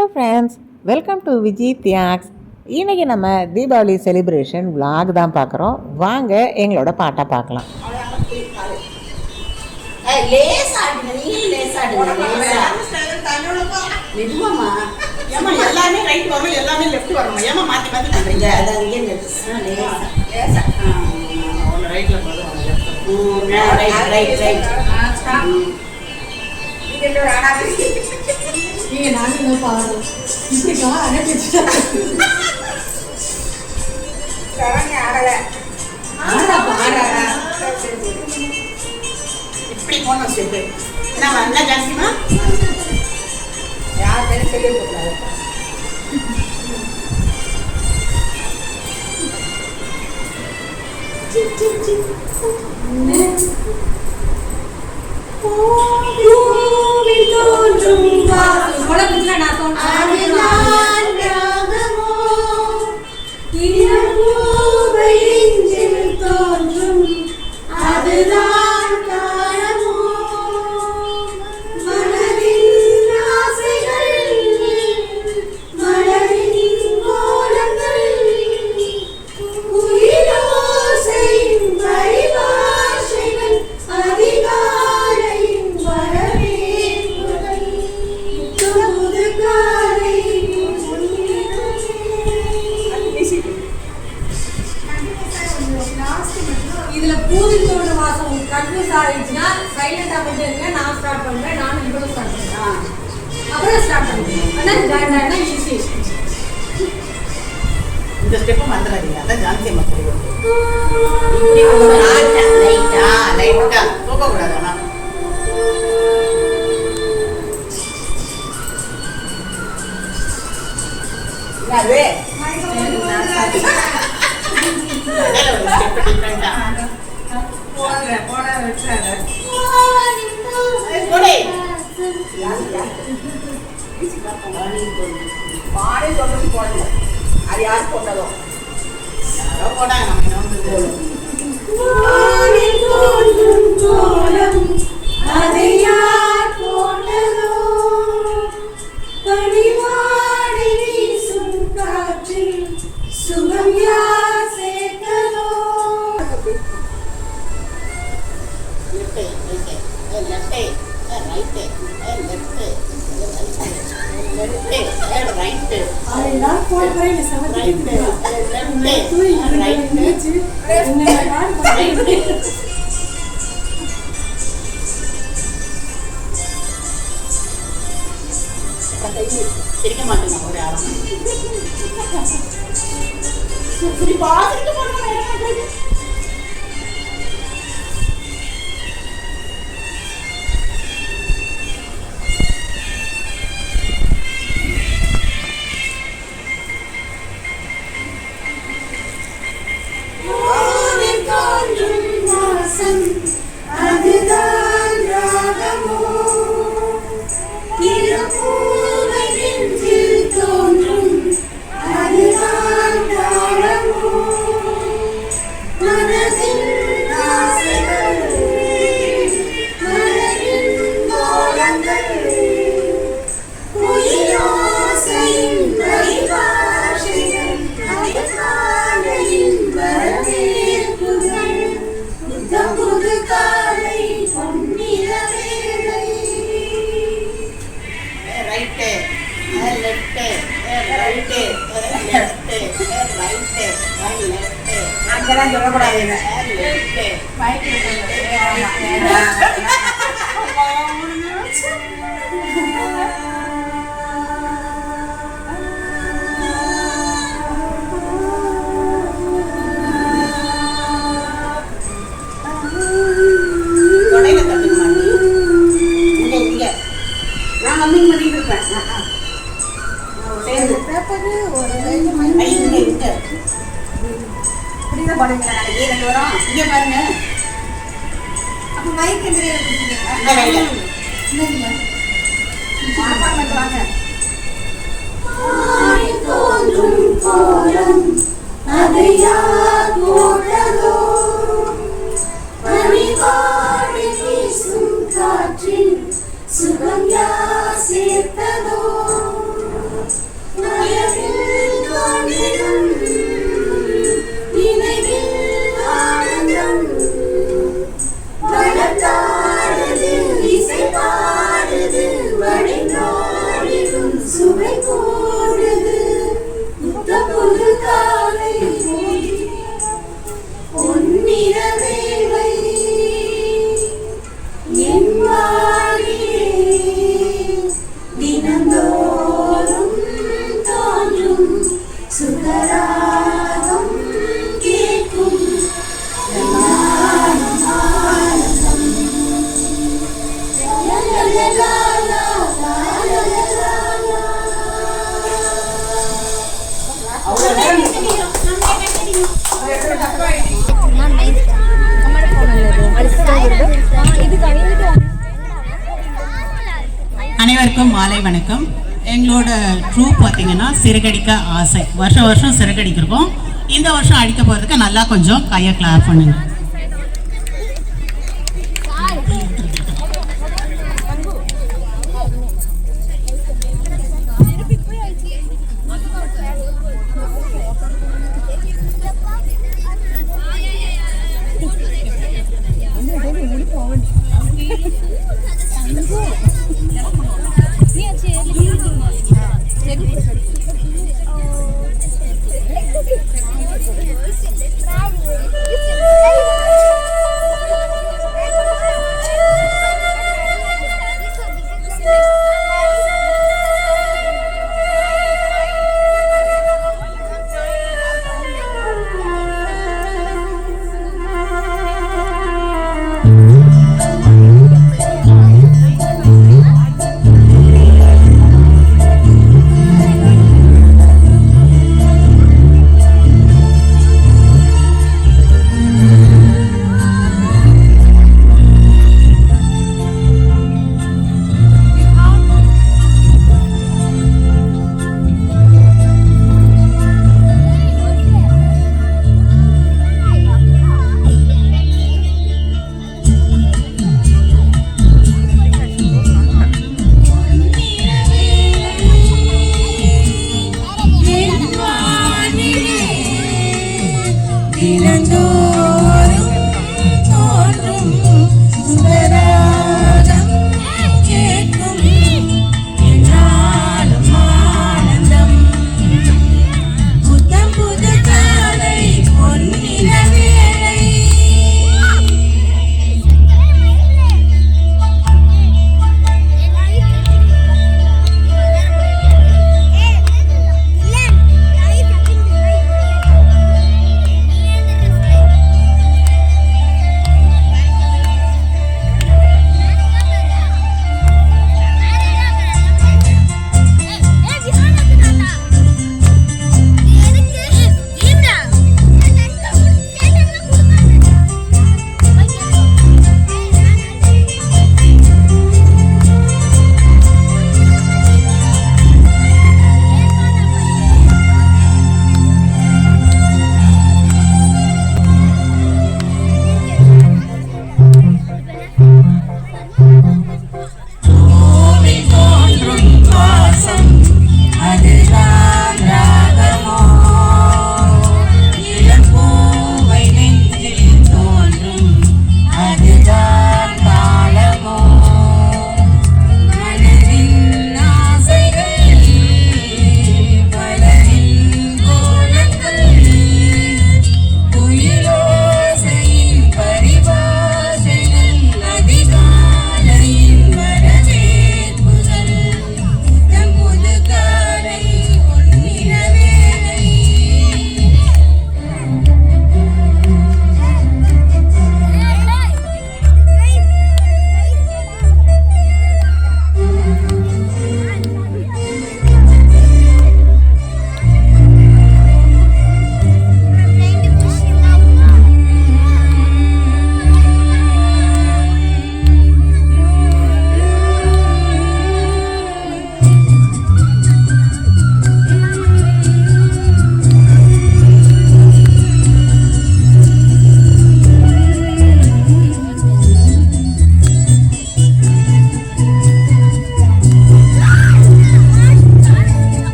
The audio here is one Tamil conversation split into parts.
Hello friends, welcome to Viji Thiyags. இன்றைக்கி நம்ம தீபாவளி செலிப்ரேஷன் விளாக் தான் பார்க்குறோம். வாங்க எங்களோட பாட்டை பார்க்கலாம். எல்லாமே ரைட் வரணும், எல்லாமே லெஃப்ட் வரணும். ஏமா மாற்றி மாற்றி பண்ணுறீங்க? ரைட்ல நீங்க நானும் பாடுறோம் இப்படிக்கா இப்படி போனோம் ஸ்டெப்பு. என்ன வந்தா ஜாஸ்திமா யார் பேரும் சொல்லி கொடுக்கூடாது. இதுல பூரித்தோட வாசம் கன்ஃபியூஸ் ஆயிடுச்சுன்னா சைலண்டா மட்டும் இருங்க. நான் ஸ்டார்ட் பண்றேன், நானும் இவ்வளவு ஸ்டார்ட் பண்றேன், அப்புறம் ஸ்டார்ட் பண்ணுறேன். ஆனால் ஈஸி. இந்த ஸ்டெப்பு மறந்துடாதீங்க. அதான் ஜான்சி அம்மா சொல்லி லைட்டா தூக்கக்கூடாது. ஆனால் அது அது யாரு போட்டதோ யாரோ போட்டாங்க. நம்ம சிரிக்க மாட்டேங்க. ஒரு யாரும் அங்கெல்லாம் சொல்லக்கூடாது. தொடையில தட்டுங்க மாட்டி. இங்க இங்க நான் வந்து பண்ணிட்டு இருப்பேன். பேப்பரு ஒரு இங்க இங்க இப்படிதான் பாடுங்க. நாளைக்கு 2 வரும். இங்க பாருங்க. அப்ப மைக் எந்திரியா கொடுத்தீங்க. வாங்க. தோன்றும் கோலம் அதை யார் போட்டதோ, பனிவாடை வீசும் காற்றில் சுகம் யார் சேர்த்ததோ, அனைவருக்கும் மாலை வணக்கம். எங்களோட ட்ரூப் பார்த்தீங்கன்னா சிறகடிக்க ஆசை. வருஷம் வருஷம் சிறகடிக்கிறோம். இந்த வருஷம் அடிக்க போகிறதுக்கு நல்லா கொஞ்சம் கையை கிளாப் பண்ணுங்க.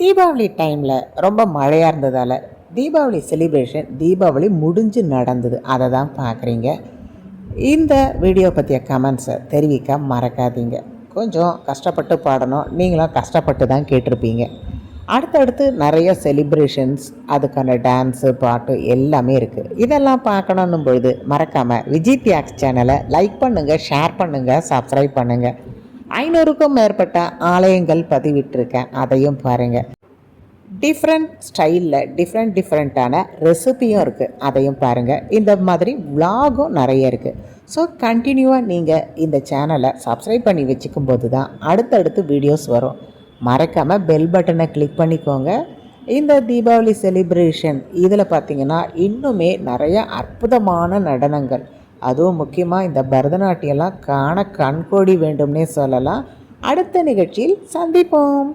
தீபாவளி டைமில் ரொம்ப மழையாக இருந்ததால் தீபாவளி செலிப்ரேஷன் தீபாவளி முடிஞ்சு நடந்தது, அதை தான் பார்க்குறீங்க. இந்த வீடியோ பற்றிய கமெண்ட்ஸை தெரிவிக்க மறக்காதீங்க. கொஞ்சம் கஷ்டப்பட்டு பாடணும், நீங்களும் கஷ்டப்பட்டு தான் கேட்டிருப்பீங்க. அடுத்தடுத்து நிறைய செலிப்ரேஷன்ஸ், அதுக்கான டான்ஸு பாட்டு எல்லாமே இருக்குது. இதெல்லாம் பார்க்கணும் பொழுது மறக்காமல் விஜய் தியாக்ஸ் சேனலை லைக் பண்ணுங்கள், ஷேர் பண்ணுங்கள், சப்ஸ்கிரைப் பண்ணுங்கள். 500க்கும் மேற்பட்ட ஆலயங்கள் பதிவிட்டிருக்கேன், அதையும் பாருங்கள். டிஃப்ரெண்ட் ஸ்டைலில் டிஃப்ரெண்ட்டான ரெசிபியும் இருக்குது, அதையும் பாருங்கள். இந்த மாதிரி விலாகும் நிறைய இருக்குது. ஸோ கண்டினியூவாக நீங்கள் இந்த சேனலை சப்ஸ்கிரைப் பண்ணி வச்சுக்கும் போது தான் அடுத்தடுத்து வீடியோஸ் வரும். மறக்காமல் பெல் பட்டனை கிளிக் பண்ணிக்கோங்க. இந்த தீபாவளி செலிப்ரேஷன் இதில் பார்த்திங்கன்னா இன்னுமே நிறைய அற்புதமான நடனங்கள், அதுவும் முக்கியமாக இந்த பரதநாட்டியம்லாம் காண கண்கோடி வேண்டும்னே சொல்லலாம். அடுத்த நிகழ்ச்சியில் சந்திப்போம்.